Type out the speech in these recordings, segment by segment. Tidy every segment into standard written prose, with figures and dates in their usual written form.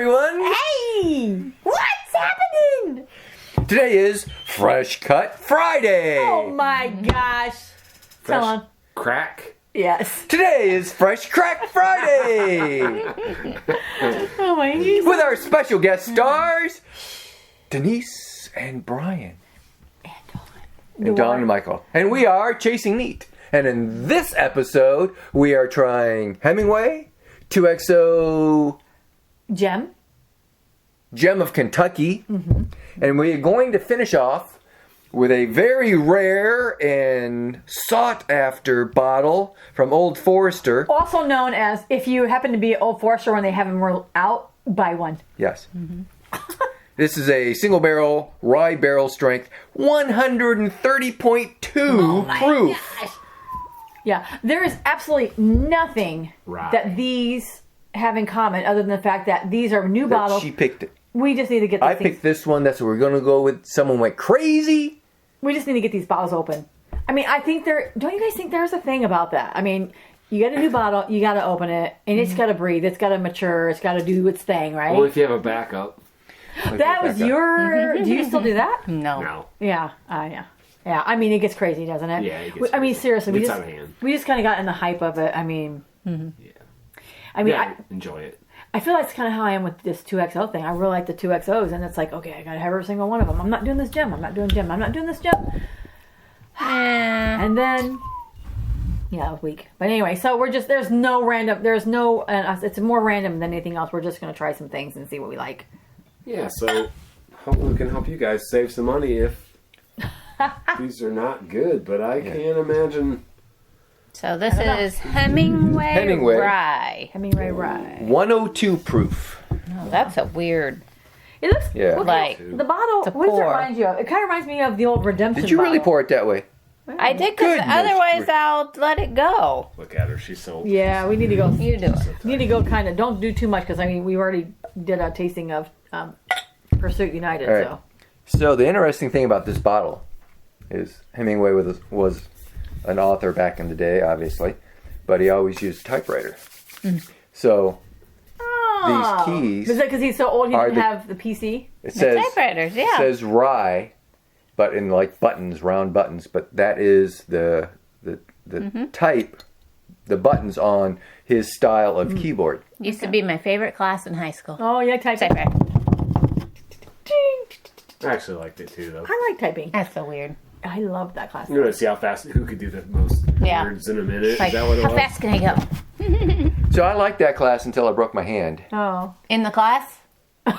everyone! Hey! What's happening? Today is Fresh Cut Friday! Oh my gosh. Tell on. Crack. Yes. Today is Fresh Crack Friday! Oh my goodness. With our special guest stars, Denise and Brian. And Dawn and Michael. And we are Chasing Neat. And in this episode, we are trying Hemingway, 2XO Gem of Kentucky. Mm-hmm. And we are going to finish off with a very rare and sought-after bottle from Old Forester. Also known as, if you happen to be at Old Forester when they have them out, buy one. Yes. Mm-hmm. This is a single barrel, rye barrel strength, 130.2 proof. Gosh. Yeah, there is absolutely nothing Rye. that these have in common other than the fact that these are new bottles. She picked it. We just need to get these I picked this one. That's what we're going to go with. Someone went crazy. We just need to get these bottles open. I mean, I think don't you guys think there's a thing about that? I mean, you get a new bottle, you got to open it, and it's got to breathe, it's got to mature, it's got to do its thing, right? Well, if you have a backup. That was your... Do you still do that? No. Yeah. Yeah. I mean, it gets crazy, doesn't it? Yeah, it gets I mean, crazy. seriously, It's out of hand. we just kind of got in the hype of it. I mean... Yeah. I mean, Yeah, enjoy it. I feel that's kind of how I am with this 2XO thing. I really like the 2XOs, and it's like, okay, I got to have every single one of them. I'm not doing this gem. I'm not doing gem. I'm not doing this gem. And then... Yeah, it was weak. But anyway, so we're just... It's more random than anything else. We're just going to try some things and see what we like. Yeah, so hopefully we can help you guys save some money if these are not good, but I can't imagine. So this is Hemingway Rye. Hemingway Rye. 102 proof. Oh, that's a weird. It looks Like the bottle. to What does it pour. remind you of? It kind of reminds me of the old Redemption. Did you really bottle. pour it that way? I did, because Goodness. otherwise I'll let it go. Look at her, she's so... Yeah, we need to go. You do it. Need to go kind of. Don't do too much because I mean we already did a tasting of Pursuit United. All right. So the interesting thing about this bottle is Hemingway was an author back in the day, obviously, but he always used a typewriter. So these keys. Is that because he's so old he are didn't the- have the PC? It says Typewriters, yeah. says rye, but in like buttons, round buttons. But that is the type, the buttons on his style of keyboard. Used to be my favorite class in high school. Oh yeah, typing. Typewriter. I actually liked it too, though. I like typing. That's so weird. I love that class. You're going to see how fast, who could do the most Yeah. words in a minute. Like, Is that what it how was? fast can I go? So I liked that class until I broke my hand. Oh. In the class? No,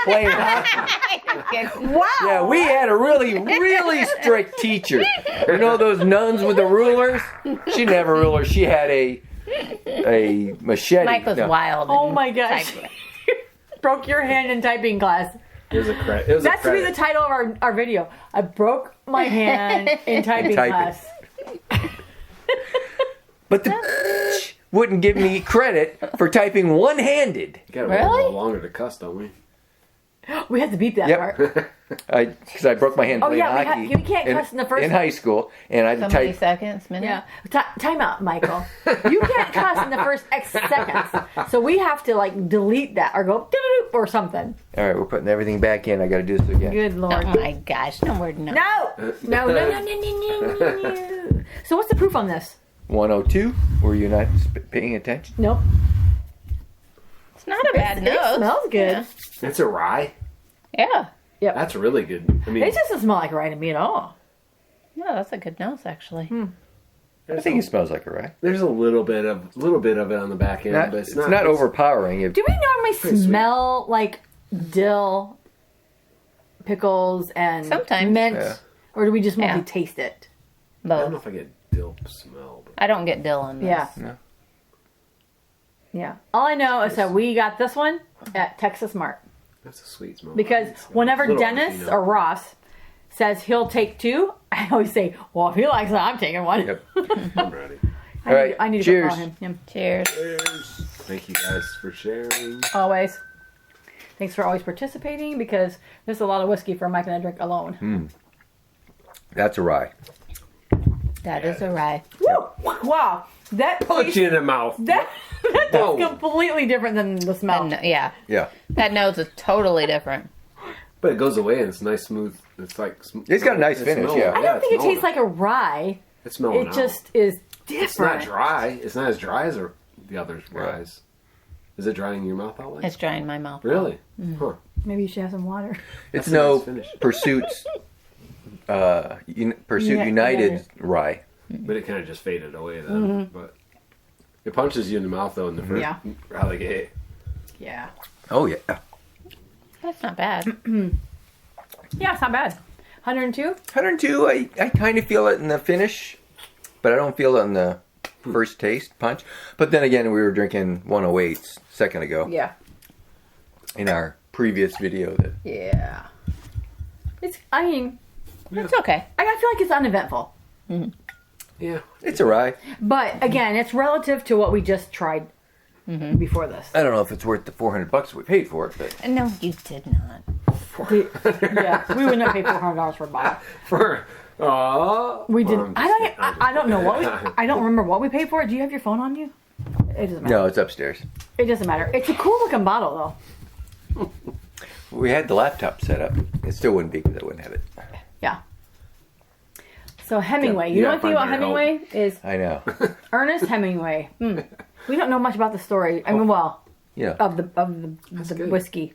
playing hockey. Wow. Yeah, we had a really strict teacher. You know those nuns with the rulers? She didn't have a ruler. She had a machete. Mike was No. wild. Oh in my gosh. typewriter. Broke your hand in typing class. It was a credit. It was That a should be credit. the title of our video. I broke my hand in typing class. But the wouldn't give me credit for typing one-handed. You gotta wait a Really? little longer to cuss, don't we? We have to beep that part. Because I broke my hand Oh, playing yeah, hockey. we can't cuss in the first in high school, and I had So to many type. seconds, minutes? Yeah. Time out, Michael. You can't cuss in the first X seconds. So we have to like delete that or go doo-doo-doo or something. All right, we're putting everything back in. I got to do this again. Good Lord. Oh my gosh, no word, no. No. No. So what's the proof on this? 102. Were you not paying attention? Nope. It's not a bad It nose. smells good. Yeah. It's a rye. Yeah. That's really good. I mean, It just doesn't smell like rye to me at all. No, that's a good nose, actually. I think it smells like a rye. there's a little bit of it on the back end, but It's not overpowering. Do we normally Pretty sweet. smell like dill, pickles, and Sometimes. mint? Yeah. Or do we just mostly Yeah. taste it? I don't know Both. if I get dill smell. But I don't get dill on this. Yeah. No. Yeah. All I know is that we got this one at Texas Mart. that's a sweet smell. Because It's a whenever little Dennis Rufino. or Ross says he'll take two, I always say, well, if he likes it, I'm taking one. Yep. I'm ready. All right. I need to Cheers. go call him. Yeah. Cheers. Thank you guys for sharing. Always. Thanks for always participating because there's a lot of whiskey for Mike and I drink alone. That's a rye. That is a rye. Woo! Wow, that Punch tastes, you in the mouth. that's Whoa. completely different than the smell. And, yeah. Yeah. That nose is totally different. But it goes away and it's nice, smooth. It's like It's got a nice it's finish, mellow. yeah. I don't think it it's tastes mellow. like a rye. It's mellow. It just is different. It's not dry. It's not as dry as the other ryes. Is it drying your mouth out like? It's drying my mouth. Really? Huh. Maybe you should have some water. It's That's a no nice finish. Pursuit's Pursuit Yeah, United yeah. rye. But it kind of just faded away then. But it punches you in the mouth though in the first Yeah. out of the gate. Yeah. Oh yeah. That's not bad. Yeah, it's not bad. 102? 102. I kind of feel it in the finish, but I don't feel it in the first taste punch. But then again, we were drinking 108s a second ago Yeah. in our previous video. That Yeah. It's, I mean, It's okay. I feel like it's uneventful. Yeah. it's a rye. But again, it's relative to what we just tried before this. I don't know if it's worth the $400 we paid for it, but No, you did not. Yeah, we would not pay $400 for a bottle. For We didn't. I'm just kidding. I don't know what we. I don't remember what we paid for it. Do you have your phone on you? It doesn't matter. no, it's upstairs. It doesn't matter. It's a cool looking bottle though. We had the laptop set up. It still wouldn't be because I wouldn't have it. Yeah. So Hemingway. Yeah, You know yeah, what thing about find better Hemingway is I know. Ernest Hemingway. We don't know much about the story. I mean, well, You know. of the good. whiskey.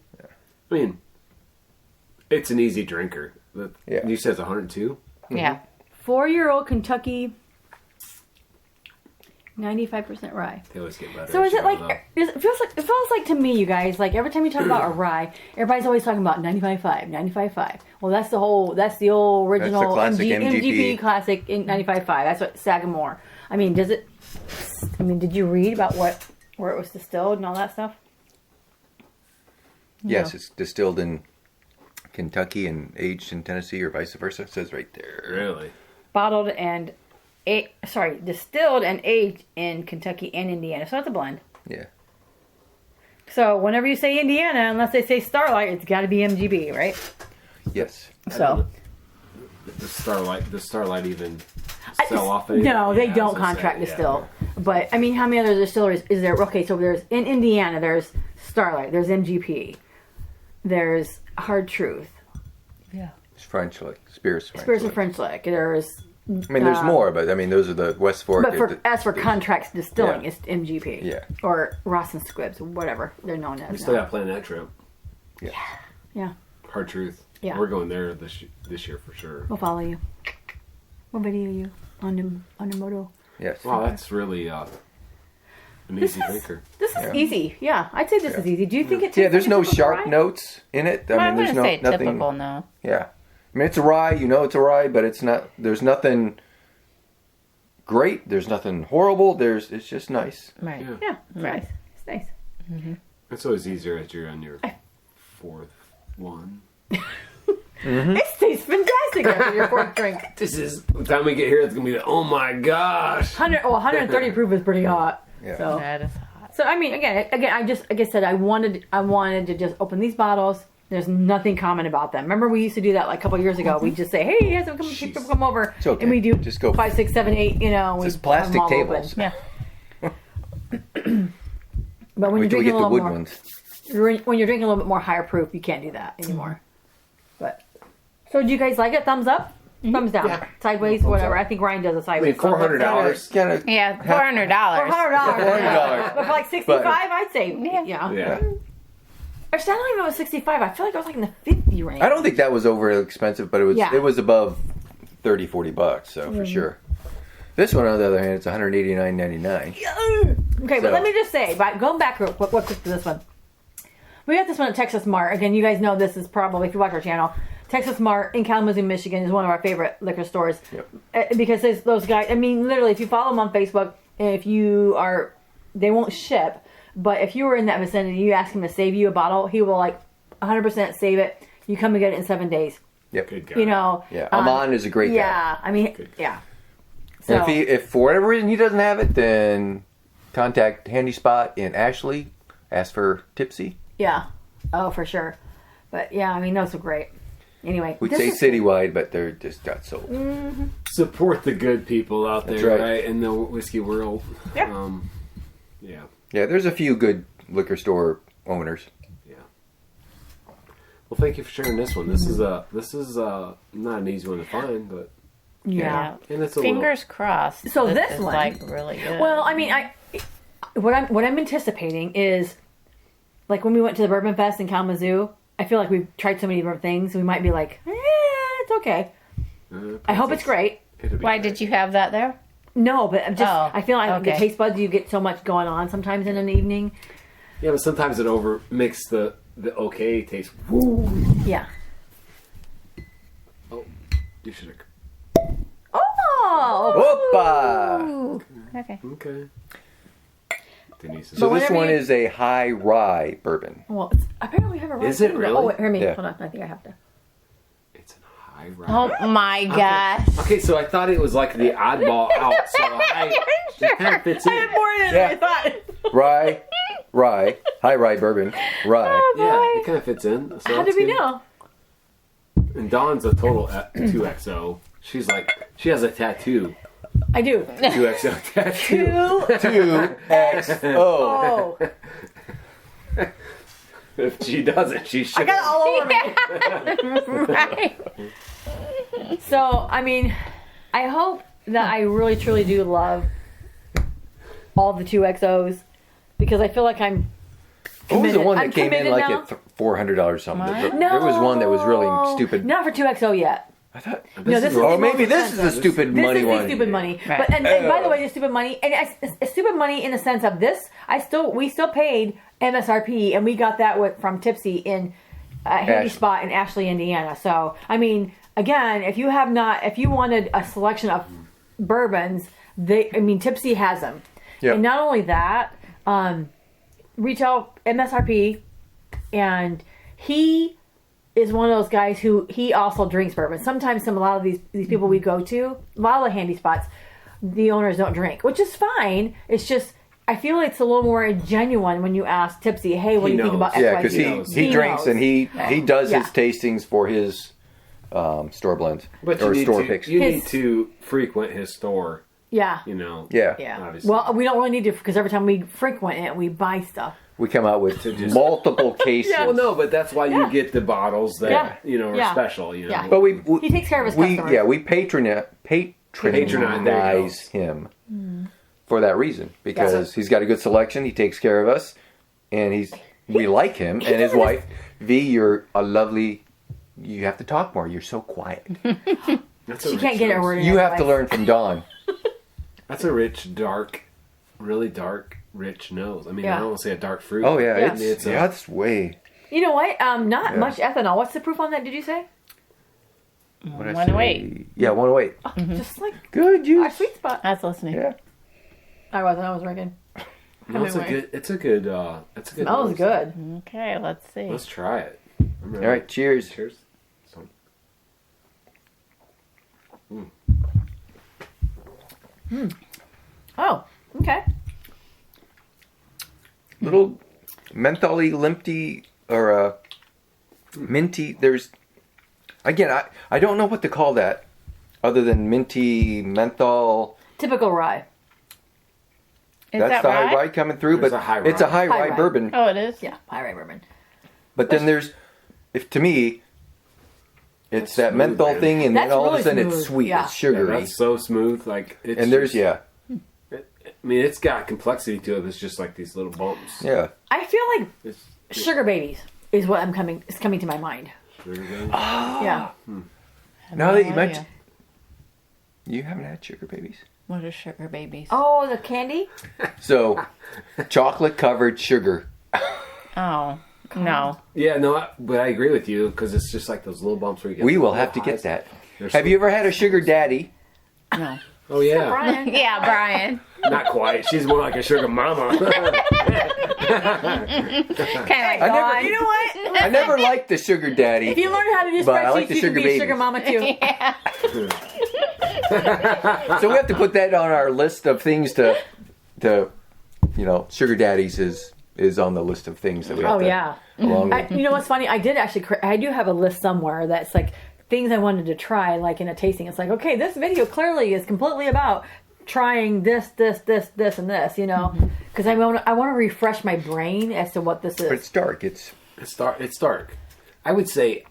I mean, it's an easy drinker. Yeah. You said it's 102. Yeah. 4-year-old Kentucky, 95% rye. They always get better. So as is you it go like along. it feels like to me, you guys, like every time you talk about a rye, everybody's always talking about 95.5, 95.5. Well, that's the old original classic MGP. MGP classic in 95.5. That's what Sagamore. I mean, did you read about where it was distilled and all that stuff? Yes, it's distilled in Kentucky and aged in Tennessee, or vice versa. It says right there. Really? Bottled and distilled and aged in Kentucky and Indiana. So it's a blend. Yeah. So whenever you say Indiana, unless they say Starlight, it's got to be MGB, right? Yes. So The Starlight even sell off anything? no, they Yeah, I don't was gonna contract say, distill. But I mean, how many other distilleries is there? Okay, so there's in Indiana, there's Starlight, there's MGP, there's Hard Truth, It's French, like Spirits French. Spirits of French Lick. There's I mean, there's more, but I mean, those are the West Fork. but as for contracts distilling, Yeah. it's MGP. Yeah. Or Ross and Squibbs, whatever they're known as. We still now. got to plan that trip. Yeah. Yeah, Hard Truth. Yeah. We're going there this year for sure. we'll follow you. We'll video you on the Moto. Yes. Wow, that's really an easy drinker. This is Yeah. easy. Yeah, I'd say this is easy. Do you think it tastes Yeah, there's like no a typical sharp rye? notes in it. Well, I there's wouldn't say nothing. typical, no. Yeah. I mean, it's a rye. You know it's a rye, but it's not. There's nothing great. There's nothing horrible. It's just nice. Right. Yeah. Yeah, it's Right. nice. It's nice. It's always easier as you're on your fourth one. It tastes fantastic after your fourth drink. This is the time we get here. It's gonna be oh my gosh. 130 proof is pretty hot. Yeah. So, That is hot. I mean, again, I just like I said, I wanted to just open these bottles. There's nothing common about them. Remember, we used to do that like a couple years ago. We just say, "Hey, you guys come over," It's okay. and we do Just go. 5, 6, 7, 8. You know, we It's have plastic them all tables. open. Yeah. But when Wait you're till we drinking get a the little wood more, ones. when you're drinking a little bit more higher proof, you can't do that anymore. But so, do you guys like it? Thumbs up, thumbs down, Yeah. sideways, Thumbs whatever. up. I think Ryan does a I sideways. mean, $400. Kind of. Yeah, $400. For $100. $400. But for like 65, I'd say, Yeah. yeah. Yeah. Actually, I don't even know if it was 65. I feel like I was like in the 50 range. I don't think that was over expensive, but it was. Yeah. It was above $30-$40. So for sure. This one, on the other hand, it's $189.99. Okay, So- but let me just say, going back real quick to this one. We got this one at Texas Mart. Again, you guys know this is probably, if you watch our channel, Texas Mart in Kalamazoo, Michigan is one of our favorite liquor stores. Yep. Because there's those guys, I mean, literally, if you follow them on Facebook, they won't ship. But if you were in that vicinity, you ask him to save you a bottle, he will 100% save it. You come and get it in 7 days. Yep. Good guy. You know. Yeah. Amon is a great guy. Yeah, I mean, yeah. So, And if for whatever reason he doesn't have it, then contact Handy Spot in Ashley. Ask for Tipsy. yeah. Oh, for sure. But yeah, I mean, those are great. Anyway, We'd this say is- citywide, but they're just got sold. Support the good people out That's there, right. right, in the whiskey world. Yeah. Yeah. Yeah, there's a few good liquor store owners. Yeah. Well, thank you for sharing this one. This is not an easy one to find, but Yeah. and it's a Fingers crossed. So this is one- like really good. Well, I mean, what I'm anticipating is like when we went to the Bourbon Fest in Kalamazoo. I feel like we've tried so many different things. We might be like, it's okay. I hope it's great. Why did you have that there? No, but I'm just I feel like the okay. taste buds, you get so much going on sometimes in an evening. Yeah, but sometimes it makes the okay taste. Yeah. Oh, you should have. Oh. Opa! Ooh. Okay. Okay. Denise is So this whenever one you- is a high rye bourbon. Well, apparently we have a Is it rye. really? Oh, wait, hear me. Yeah. Hold on. I think I have to. It's a high rye. Oh my gosh. Okay, so I thought it was like the oddball out. So it kind of fits in. More than Yeah. I thought. Rye, high rye bourbon, rye. Yeah, it kind of fits in. So How that's did we good. know? And Dawn's a total 2XO. She's like, she has a tattoo. I do. 2XO tattoo. 2XO. Oh. If she doesn't, she should. I got it all over me. Right. So, I mean, I hope that I really truly do love all the 2XOs because I feel like I'm What was the one that I'm came in committed like now. at $400 something? What? There was one that was really stupid. Not for 2XO yet. I thought. No, this is Oh, the maybe most this is the expensive. stupid This money is one. the stupid money. Right. But and by the way, the stupid money and it's stupid money in the sense of this. We still paid MSRP and we got that from Tipsy in Handy Ash- Spot in Ashley, Indiana. So I mean, again, if you wanted a selection of bourbons, Tipsy has them. Yep. And not only that, retail MSRP, and he is one of those guys who he also drinks bourbon. Sometimes a lot of these people we go to, a lot of the Handy Spots, the owners don't drink, which is fine. It's just I feel like it's a little more genuine when you ask Tipsy, "Hey, what do you think about XYZ?" Yeah, because he drinks knows. and he does Yeah. his tastings for his store blends But or you store need picks. to, you His- need to frequent his store. Yeah. You know. Yeah. Yeah. Obviously. Well, we don't really need to because every time we frequent it, we buy stuff. We come out with just- multiple cases. Well, no, but that's why you get the bottles that Yeah. are Yeah. special. You know. Yeah. But we He takes care of his customers. Yeah, we patronize Patronize him for that reason because he's got a good selection. He takes care of us, and we like him and his doesn't- wife. V, you're a lovely. You have to talk more. You're so quiet. That's a She rich can't get her nose. word in. You have to edgewise. learn from Dawn. That's a rich, dark, really dark, rich nose. I mean, Yeah. I don't want to say a dark fruit. Oh yeah, Yeah. it's that's way. You know what? Not Yeah. much ethanol. What's the proof on that? Did you say? What did I 108. say? Yeah, 108. Just like Good our use. sweet spot. I was listening. Yeah. I was drinking. No, it's a Hemingway. good. It's a good. Smells nose. good. Okay, let's see. Let's try it. I'm ready. All right. Cheers. Cheers. So- Oh, okay. Little mentholy, limpy, or minty. There's again. I don't know what to call that, other than minty menthol. Typical rye. Is That's that the right? high rye coming through, There's but a high it's a rye. high High rye rye. bourbon. Oh, it is? Yeah, high rye bourbon. But then there's, if to me, it's that smooth, menthol man. thing, and That's then all of really a sudden it's smooth. sweet, Yeah. it's Yeah, sugary, that's so smooth. Like it's and there's just- I mean, it's got complexity to it. It's just like these little bumps. yeah. I feel like It's, sugar babies is what is coming to my mind. there you go. Yeah. Now that you Oh, mention, you haven't had sugar babies. What are sugar babies? Oh, the candy? So, chocolate covered sugar. Oh, no. Yeah, no, but I agree with you because it's just like those little bumps where you get. We the will little have to highs. get that. They're Have so- you ever had a sugar daddy? No. Oh yeah, Brian. Yeah, Brian. not quite. She's more like a sugar mama. Kind of like I never- Dawn. You know what? I never liked the sugar daddy. If you learn how to do But I spreadsheets, like the you can sugar be a sugar babies. mama too. So we have to put that on our list of things to sugar daddies is is on the list of things that we have Oh to, yeah. along with. You know what's funny? I do have a list somewhere that's like things I wanted to try, like in a tasting. It's like, okay, this video clearly is completely about trying this, and this, you know, because I want to refresh my brain as to what this is. But it's dark. It's It's dark. I would say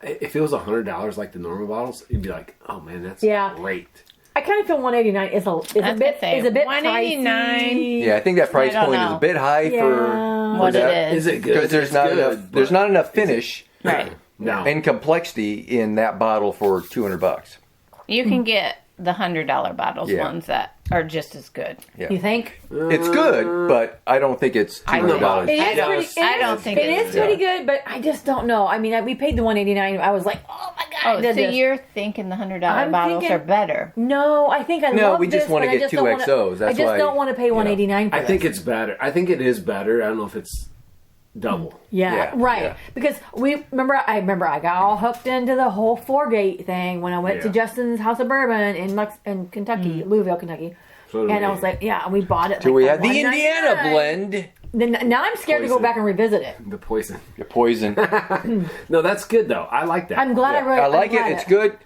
if it was $100 like the normal bottles, you'd be like, oh man, that's great. I kind of feel $189 is a bit $189. pricey. yeah. I think that price I don't point is know. a bit high for What that. it Is it good? Because there's It's not good, enough. There's but not enough finish Right. No. and complexity in that bottle for $200. You can get the $100 bottles Yeah. ones that are just as good. Yeah. You think? It's good, but I don't think it's I don't know. $200. It I is don't- pretty. I don't think it it is is pretty good. good, but I just don't know. I mean, we paid the $189. I was like, oh my god! I Oh, did so this. you're thinking the $100 I'm bottles thinking- are better? No, I think I No, love we just this, wanna but get I just two don't wanna- XOs. I That's just why, don't want to pay $189 for I think this. it's better. I think it is better. I don't know if it's double. Yeah, Yeah, right. yeah. Because I got all hooked into the whole Four-Gate thing when I went to Yeah. Justin's House of Bourbon in Kentucky, Louisville, Kentucky. So do And I we. was like, yeah, we bought it. So like we for had the $1.99. Indiana blend. Then now I'm scared to go Poison. back and revisit it. The poison. The poison. No, that's good though. I like that. I'm glad I read. I like I'm it. glad It's good.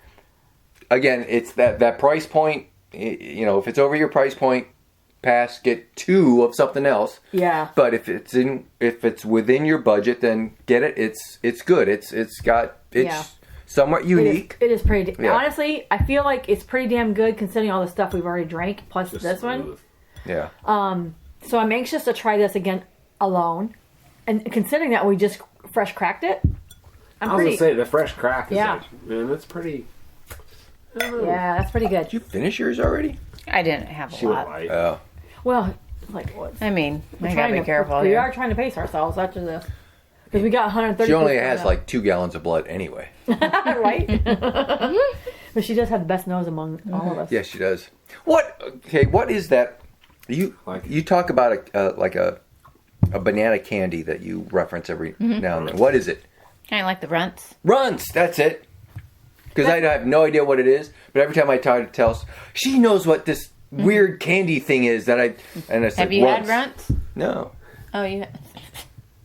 Again, it's that price point. You know, if it's over your price point, pass. Get two of something else. Yeah. But if it's within your budget, then get it. It's good. It's Yeah. somewhat unique. It is pretty. Yeah. Honestly, I feel like it's pretty damn good considering all the stuff we've already drank plus Just this one. smooth. Yeah. So I'm anxious to try this again alone, and considering that we just fresh cracked it, I'm I was pretty. gonna say the fresh crack is Yeah. like, man, that's pretty. I don't know. Yeah, that's pretty good. Did you finish yours already? I didn't have a She went lot. light. Well, like what? I mean, I gotta Trying be to- careful We here. are trying to pace ourselves after this because we got 130. She only has like 2 gallons of blood anyway. right. But she does have the best nose among all of us. Yes, she does. What? Okay, what is that? You Like- you talk about a banana candy that you reference every now and then. What is it? Kind of like the runts. Runts. That's it. Because I have no idea what it is, but every time I try to tell, she knows what this weird candy thing is that I said, Have you had runts? No. Oh, you.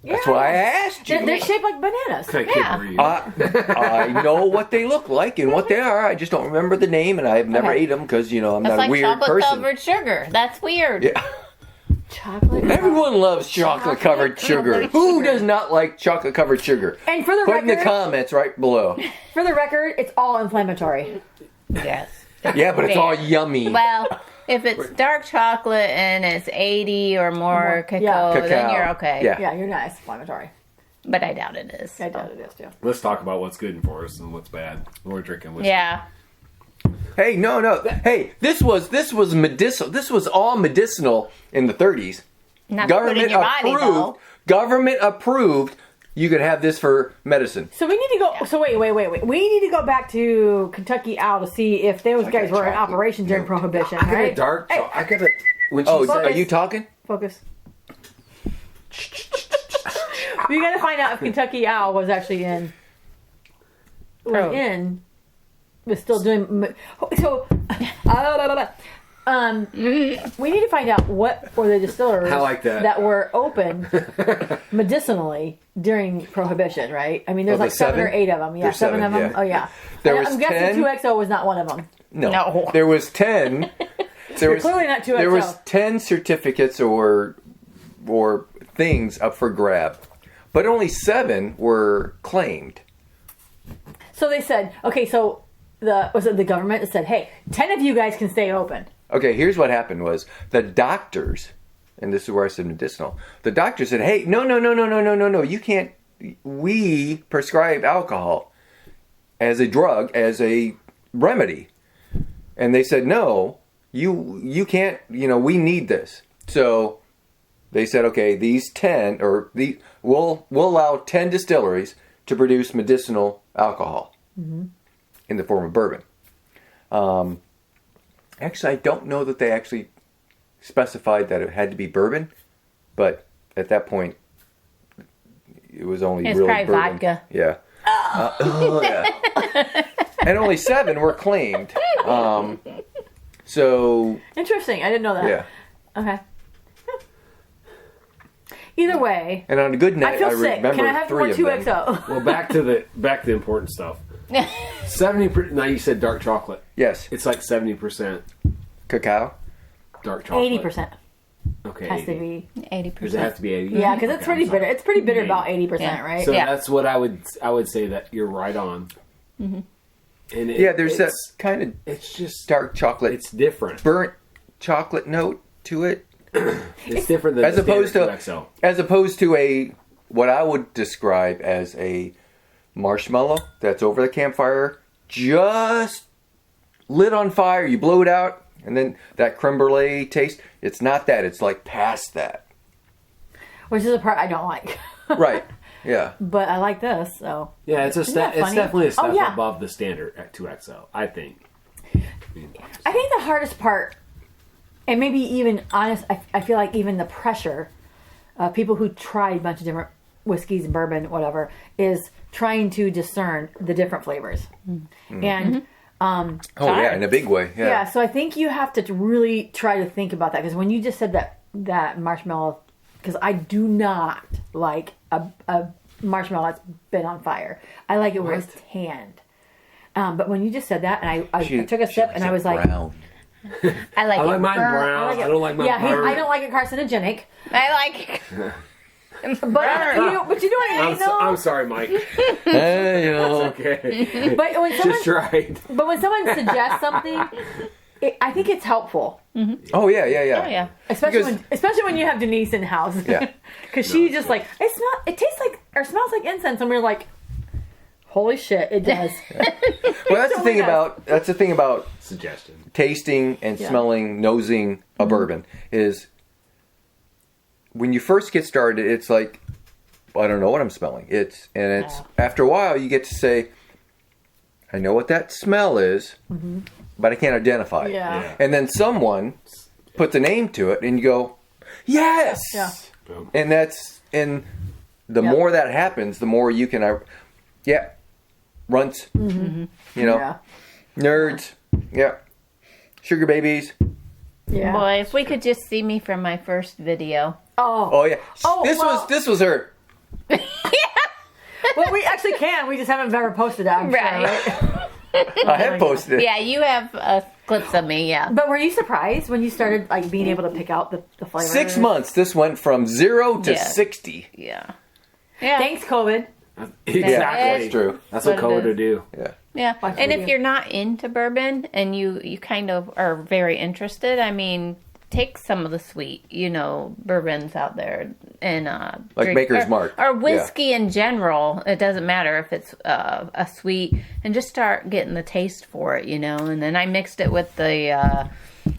That's why I asked you. They're shaped like bananas. Kind of Yeah. kid were you? I know what they look like and what they are. I just don't remember the name, and I've never Okay. ate them because I'm That's not a like weird chocolate person. covered sugar. That's weird. Yeah. Chocolate. Everyone loves chocolate covered sugar. Chocolate Who sugar. does not like chocolate covered sugar? And for the Put in the record, comments right below. it's all inflammatory. Yes. Yeah, but it's all yummy. Well, if it's dark chocolate and it's 80 or more cacao, Yeah. then Cacao. you're okay. Yeah. Yeah, you're not as inflammatory. But I doubt it is. I doubt it is too. Let's talk about what's good for us and what's bad. We're drinking whiskey. Yeah. Hey, no. Hey, this was medicinal. This was all medicinal in the 30s. Not to put in your body, though. Government approved. You could have this for medicine. So we need to go. So wait. We need to go back to Kentucky Owl to see if those guys were in chocolate. operation during Prohibition. I got a Right? dark. Hey, I got a. When she Oh, said, are you talking? focus. We got to find out if Kentucky Owl was actually in. Pro. Was still doing. So, we need to find out what were the distilleries I like that. were open medicinally during Prohibition, right? I mean, there's Oh, like the 7 or seven? 8 of them. Yeah, There's 7 of seven, them. yeah. Oh yeah. There And was I'm guessing 10. 2XO was not one of them. No. There was 10. There was Clearly not 2XO. There was 10 certificates or things up for grab, but only 7 were claimed. So they said, okay, so the government that said, hey, 10 of you guys can stay open. Okay, here's what happened was the doctors, and this is where I said medicinal. The doctors said, "Hey, no, you can't. We prescribe alcohol as a drug, as a remedy." And they said, "No, you can't. We need this." So they said, "Okay, these 10 we'll allow 10 distilleries to produce medicinal alcohol in the form of bourbon." Actually, I don't know that they actually specified that it had to be bourbon, but at that point, it was only It's really probably bourbon. vodka. Yeah. Yeah. And only 7 were claimed. So Interesting. I didn't know that. yeah, Okay. Either way, And on a good night, I feel sick. remember Can I have 3 more of them. 2XO? Well, back to the important stuff. 70%. Now you said dark chocolate. Yes. It's like 70% Cacao. dark chocolate. 80% Okay. has to 80. be. 80%. Does it have to be 80? Yeah, because it's pretty I'm sorry. bitter. It's pretty bitter, 80. about 80%, Yeah. right? So Yeah. that's what I would say that you're right on. And Yeah, there's that it's, kind of It's just dark chocolate, It's different. burnt chocolate note to it, It's different than as the opposed standard to 2XL. as opposed to a what I would describe as a marshmallow that's over the campfire, just lit on fire. You blow it out, and then that creme brulee taste. It's not that. It's like past that. Which is a part I don't like. Right. Yeah. But I like this, so. Yeah, it's a Isn't step. that It's funny? definitely a step Oh, yeah. above the standard at 2XL. I think. I think the hardest part, and maybe even honest, I feel like even the pressure of people who try a bunch of different whiskeys, bourbon, whatever, is trying to discern the different flavors. And Oh yeah, in a big way. Yeah. yeah, so I think you have to really try to think about that, because when you just said that marshmallow, because I do not like a marshmallow that's been on fire. I like it where it's tanned. But when you just said that, and I took a sip, and I was like, brown. I like I it. like mine burnt. brown. it. I don't like mine yeah, burnt. I don't like it carcinogenic. I like But you know what I mean, though? I'm sorry, Mike. Hey, you know. Okay. But when someone, Just right. but when someone suggests something, I think it's helpful, Oh yeah, yeah, yeah. Oh, yeah. especially when you have Denise in the house. Yeah. Because she just like, it tastes like or smells like incense, and we're like, holy shit, it does. Well, that's the thing about Suggestion. tasting and smelling, nosing a bourbon is when you first get started, it's like, I don't know what I'm smelling. It's after a while you get to say, I know what that smell is, but I can't identify it. Yeah. And then someone puts a name to it, and you go, yes. Yeah. Boom. And the more that happens, the more you can, runts, you know, Yeah. nerds, sugar babies. Yeah. Boy, if we could just see me from my first video. Oh yeah, Oh, this was her. Well, we actually can. We just haven't ever posted that. I'm Right. Sure, right? I have posted it. Yeah, you have clips of me, yeah. But were you surprised when you started like being able to pick out the flavors? 6 months. This went from 0 to Yeah. 60. Yeah. Yeah. Thanks, COVID. Exactly. That's true. That's what What it COVID is. would do. Yeah. Yeah. Watch And video. if you're not into bourbon and you kind of are very interested, I mean, take some of the sweet, bourbons out there and Like Maker's Mark. or whiskey in general. It doesn't matter if it's a sweet, and just start getting the taste for it, And then I mixed it with the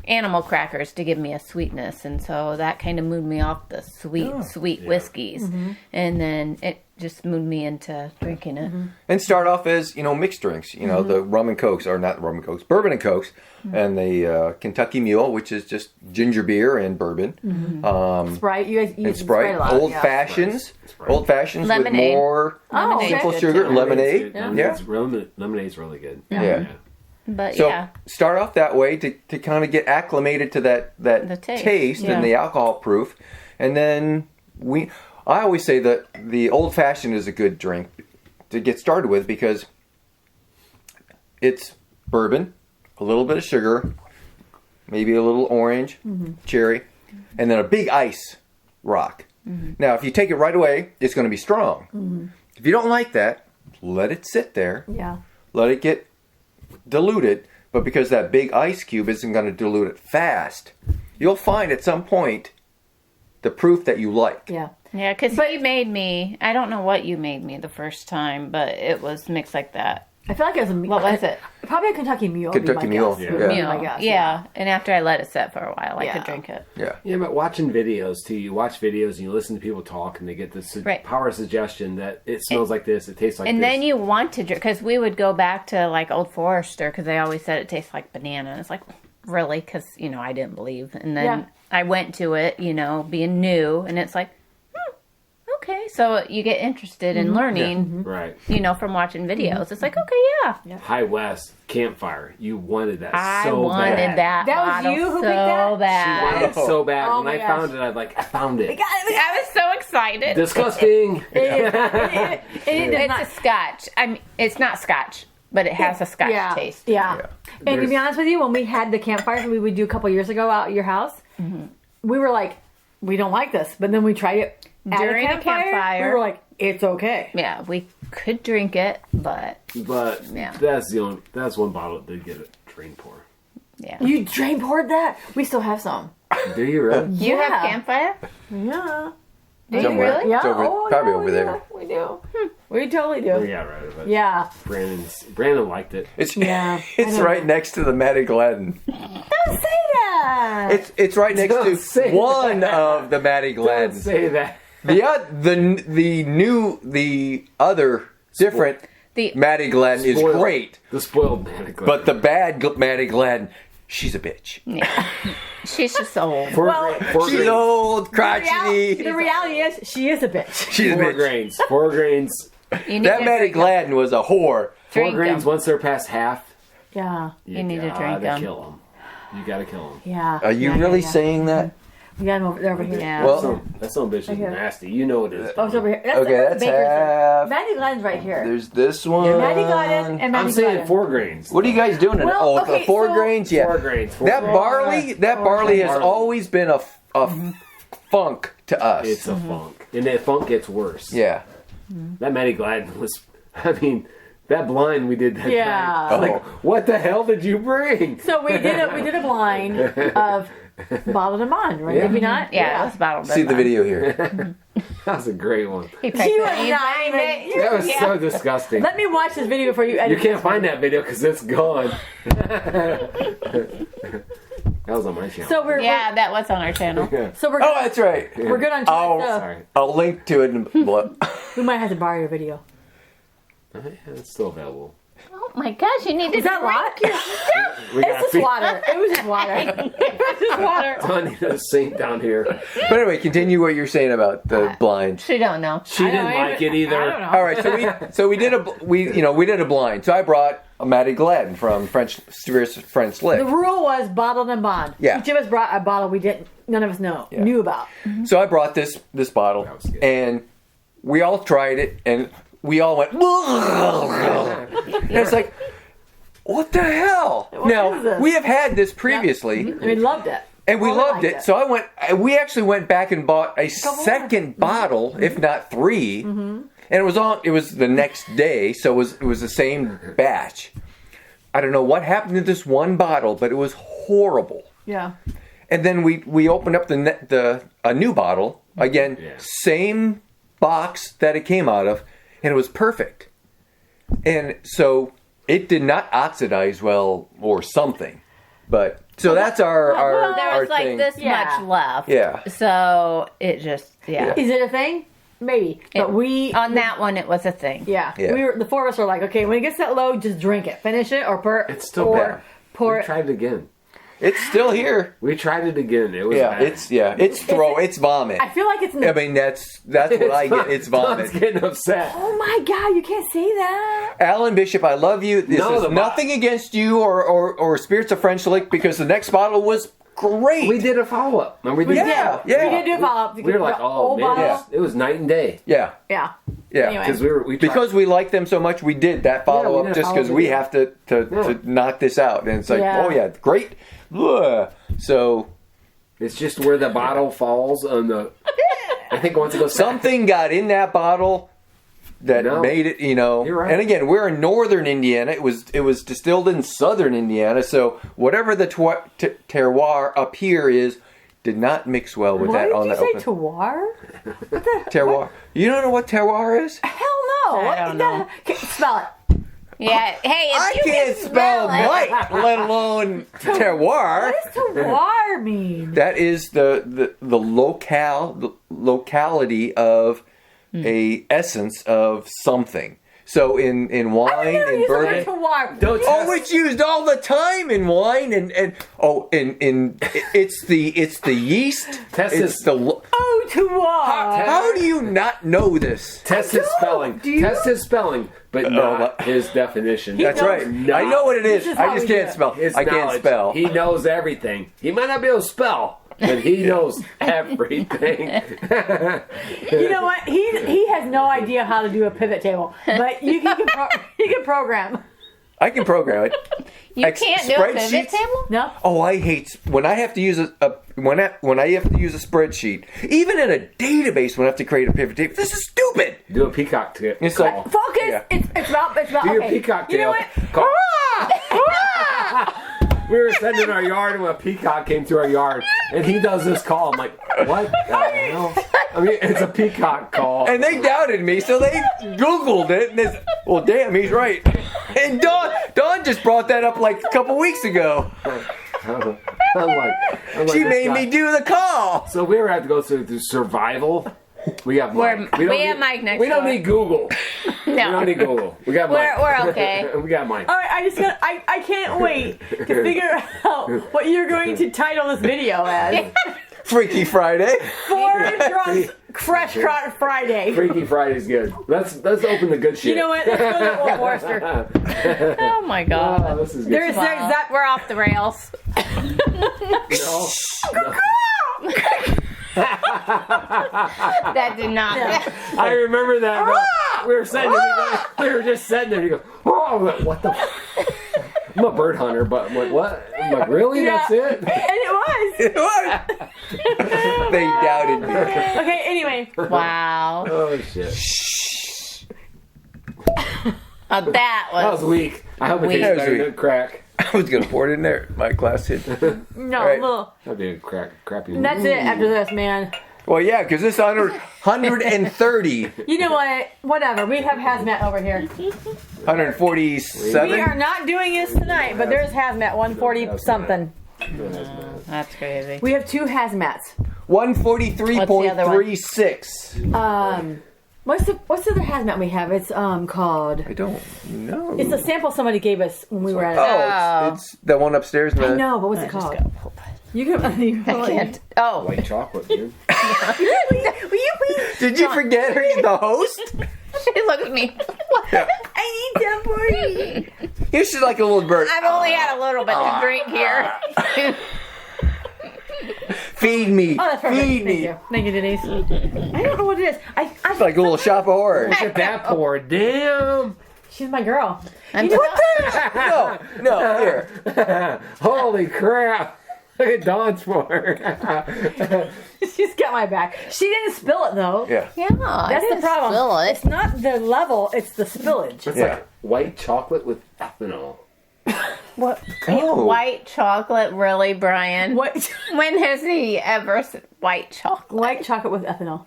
animal crackers to give me a sweetness, and so that kind of moved me off the sweet whiskeys, and then it just moved me into drinking it. And start off as, mixed drinks. The rum and cokes, or not rum and cokes, bourbon and cokes. And the Kentucky Mule, which is just ginger beer and bourbon. Sprite. You guys use And Sprite. a lot. Old yeah. fashions. Sprite. Old fashions with Lemonade. more Lemonade. simple Good sugar. too. Lemonade. Lemonade's really good. Yeah. But So yeah, start off that way to kind of get acclimated to that The taste, taste yeah. and the alcohol proof. And then I always say that the old fashioned is a good drink to get started with because it's bourbon, a little bit of sugar, maybe a little orange, cherry, and then a big ice rock. Now, if you take it right away, it's going to be strong. If you don't like that, let it sit there. Yeah. Let it get diluted, but because that big ice cube isn't going to dilute it fast, you'll find at some point the proof that you like. Yeah. yeah, because you made me. I don't know what you made me the first time, but it was mixed like that. I feel like it was a What was it? Probably a Kentucky Mule. would be Kentucky my Mule, guess. yeah. Would be Meal. my guess, Yeah, and after I let it sit for a while, I Yeah. could drink it. Yeah. Yeah, but watching videos too. You watch videos and you listen to people talk, and they get this Right. power of suggestion that it smells like this, it tastes like And this. then you want to drink, because we would go back to like Old Forester, because they always said it tastes like banana. It's like, really? Because, I didn't believe. And then Yeah. I went to it, being new, and it's like, okay, So you get interested in learning, Right. you know, from watching videos. It's like, okay, yeah. High West campfire. You wanted that I so wanted bad. that. That was bottle you who so picked that? I bad. wanted it so bad. Oh When my I gosh. found it, I found it. I was so excited. Disgusting. It It's a scotch. I mean, it's not scotch, but it has a scotch taste. Yeah. And to be honest with you, when we had the campfires we would do a couple years ago out at your house, we were like, we don't like this. But then we tried it During at a campfire. We were like, it's okay. Yeah, we could drink it, but But Yeah. that's one bottle that did get a drain pour. yeah. You drain poured that? We still have some. Do you really? You Yeah. have campfire? Yeah. Do you Somewhere. really? Yeah. It's over- probably over we there. Do. We do. We totally We do. got rid of it. Yeah. Brandon liked it. It's Yeah, it's I know. right next to the Matty Gladden. Don't say that. It's right next Don't to say one that. of the Matty Don't Gladdens. say that. The other different The Matty Gladden is Spoiled. great, The spoiled man. but the bad Matty Gladden, she's a bitch. yeah. She's just old. Four She's grains. old, crotchety. The reality is, she is a bitch. She's a Four bitch. grains. 4 grains. You need That to Matty drink 'em. Gladden was a whore. 4 Drink grains. 'em. Once they're past half, Yeah. You need to drink gotta 'em. kill them. You gotta kill them. Yeah. Are you Yeah, really yeah, yeah. saying that? We got him over here. Yeah. Well, That son of a bitch is here. nasty. You know it is. Oh, it's over here. okay, that's Baker's. half. Matty Gladden's right here. There's this one. Matty Gladden and Matty I'm saying Gladden. 4 grains. What are you guys doing? Well, the okay, 4 so- grains? Yeah. 4 grains. That barley has Barley. always been a funk to us. It's a funk. And that funk gets worse. Yeah. That Matty Gladden was, I mean, that blind we did that Yeah. night. Oh. Like, what the hell did you bring? So we did a blind of Bottled and Bond, right? Yeah. Did we not? Yeah, it was bottled. See the video here. That was a great one. He picked She it. was He not blamed even- it. That was Yeah. so disgusting. Let me watch this video before you You edit. can't find that video because it's gone. That was on my channel. So we're Yeah, that was on our channel. Yeah. so we're Oh, that's right. we're good on Oh, time. So Sorry. I'll link to it. we might have to borrow your video. Yeah, it's still available. Oh my gosh, you need to Is that a lot? We It's just water. It was just water. It was just water. I need a sink down here. But anyway, continue what you're saying about the blind. She don't know. She didn't like it either. I don't know. All right, so we did a blind. So I brought a Matty Gladden from French Lick. The rule was bottled and bond. Yeah. Each of us brought a bottle we didn't. None of us knew about. So I brought this bottle, That was good. and we all tried it, and we all went. And it's like, what the hell? is Now this? we have had this previously, And we loved it. and we All loved liked it. So we actually went back and bought a Couple second bottle, if not 3, and it was the next day, so it was the same batch. I don't know what happened to this one bottle, but it was horrible. Yeah. And then we opened up a new bottle again, Yeah. same box that it came out of, and it was perfect. And so it did not oxidize well or something, but so that's our There our was like thing. this Yeah. much left. Yeah. So it just, yeah. Is it a thing? Maybe. But we On that one, it was a thing. Yeah. Yeah. We were the 4 of us were like, okay, when it gets that low, just drink it, finish it, or It's still bad. pour We it. tried it again. It's still here. We tried it again. It was Yeah, bad. it's vomit. I feel like it's in the. I mean that's what I get. It's vomit. Don's getting upset. Oh my god, you can't say that. Alan Bishop, I love you. This No, is the nothing against you or Spirits of French Lick, because the next bottle was great. We did a follow up. Remember we did? Yeah, We yeah. did do a follow up. We were like, oh man, bottle. it was night and day. Yeah, Yeah. yeah. Anyway. Because we tried, Because we like them so much, we did that follow we up did a just because follow-up we video. have to knock this out. And it's like, Yeah. oh yeah, great. Ugh. So it's just where the bottle falls on the. I think once it goes something got in that bottle that No. made it, You're right. And again, we're in northern Indiana. It was distilled in southern Indiana. So whatever the terroir up here is, did not mix well with Why that on did the you open say terroir? terroir. You don't know what terroir is? Hell no. I What don't the- know. Okay, spell it. Yeah. Hey, if I you can't can spell it- white, let alone terroir. What does terroir mean? That is the locality of a essence of something. So in wine Never and used the word bourbon. terroir. Don't Oh, it's used all the time in wine and it's the yeast. Test it's this. the lo- Oh, to what? How do you not know this? Test his spelling. Do you? Test his spelling, but not his definition. That's right. I know what it is. This is I how just we do can't it. spell. His I can't knowledge. spell. He knows everything. He might not be able to spell, but he knows everything. You know what? He has no idea how to do a pivot table, but you can program. I can program it. You can't do a pivot Spreadsheets? table? No. Oh, I hate when I have to use when I have to use a spreadsheet. Even in a database, when I have to create a pivot table, this is stupid. Do a peacock tip. It's call. like- Focus. Yeah. It's about. Do your Okay. peacock You know tail. what? Call. Ah! We were sitting in our yard and a peacock came through our yard and he does this call. I'm like, what the hell? I mean, it's a peacock call. And they doubted me, so they Googled it. And it's, well, damn, he's right. And Dawn just brought that up like a couple weeks ago. I'm like, She this made guy- me do the call. So we were have to go through survival. We got Mike. We don't have need- Mike next We don't door. need Google. We don't No. need Google. We got Mike. We're okay. We got Mike. All right, I can't wait to figure out what you're going to title this video as. Freaky Friday. Four Drunks Fresh Crotch Friday. Freaky Friday's good. Let's open the good shit. You know what? Let's go to Wolf Forester. Oh my Oh, god. this is good. There's that. We're off the rails. No. That did not. I remember that. We were sitting there. We were just sitting there. You go, oh, what the? I'm a bird hunter, but I'm like, what? I'm like, really? Yeah. That's it? And it was. It was. They doubted me. Okay, anyway. Wow. Oh shit! That That was was. weak. I hope it Weak. tastes That was better weak. than crack. I was gonna pour it in there. My glass hit. No, Right. little. That'd be a crappy. And that's it after this, man. Well, yeah, because this 130, You know what? Whatever. We have hazmat over here. 147. We are not doing this tonight, but there's hazmat 140 something. That's crazy. We have two hazmats. 143.36. What's the other hazmat we have? It's called. I don't know. It's a sample somebody gave us when we were at. Oh, it's the one upstairs. In the, I know, but what's it called? You can. I can't. Oh. White chocolate, dude. Will you please? Did you forget her, the host? She looked at me. Yeah. I need that for you. You're just like a little bird. I've only had a little bit to drink here. Feed me. Oh, that's perfect. Feed Thank me. you. Thank you, Denise. I don't know what it is. It's like a little shop of horrors. Look at that pour. Damn. She's my girl. I'm No, here. Holy crap. Look at Dawn's pour. She's got my back. She didn't spill it though. Yeah. Yeah, That's the problem. Spill it. It's not the level; it's the spillage. It's Yeah. like white chocolate with ethanol. What? Oh. White chocolate, really, Brian? What? When has he ever said white chocolate? White chocolate with ethanol.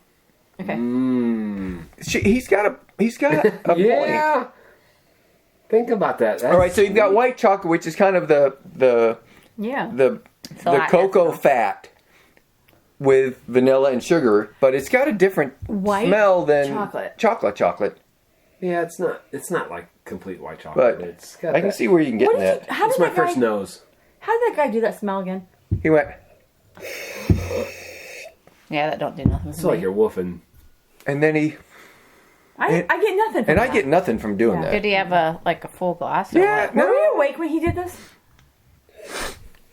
Okay. Mmm. He's got a point. Yeah. Think about that. All right, so you've got white chocolate, which is kind of the Yeah. the a lot cocoa ethanol. fat with vanilla and sugar, but it's got a different White smell than chocolate. chocolate. Yeah, it's not like complete white chocolate. But It's got I can that- see where you can get What in did that. you? How It's did my that first guy? nose. How did that guy do that smell again? He went, Yeah, that don't do nothing. It's like you're woofing. and then he, I get nothing. From and I that. get nothing from doing Yeah. that. Did he have a full glass? Or Yeah, what? no. Were you awake when he did this?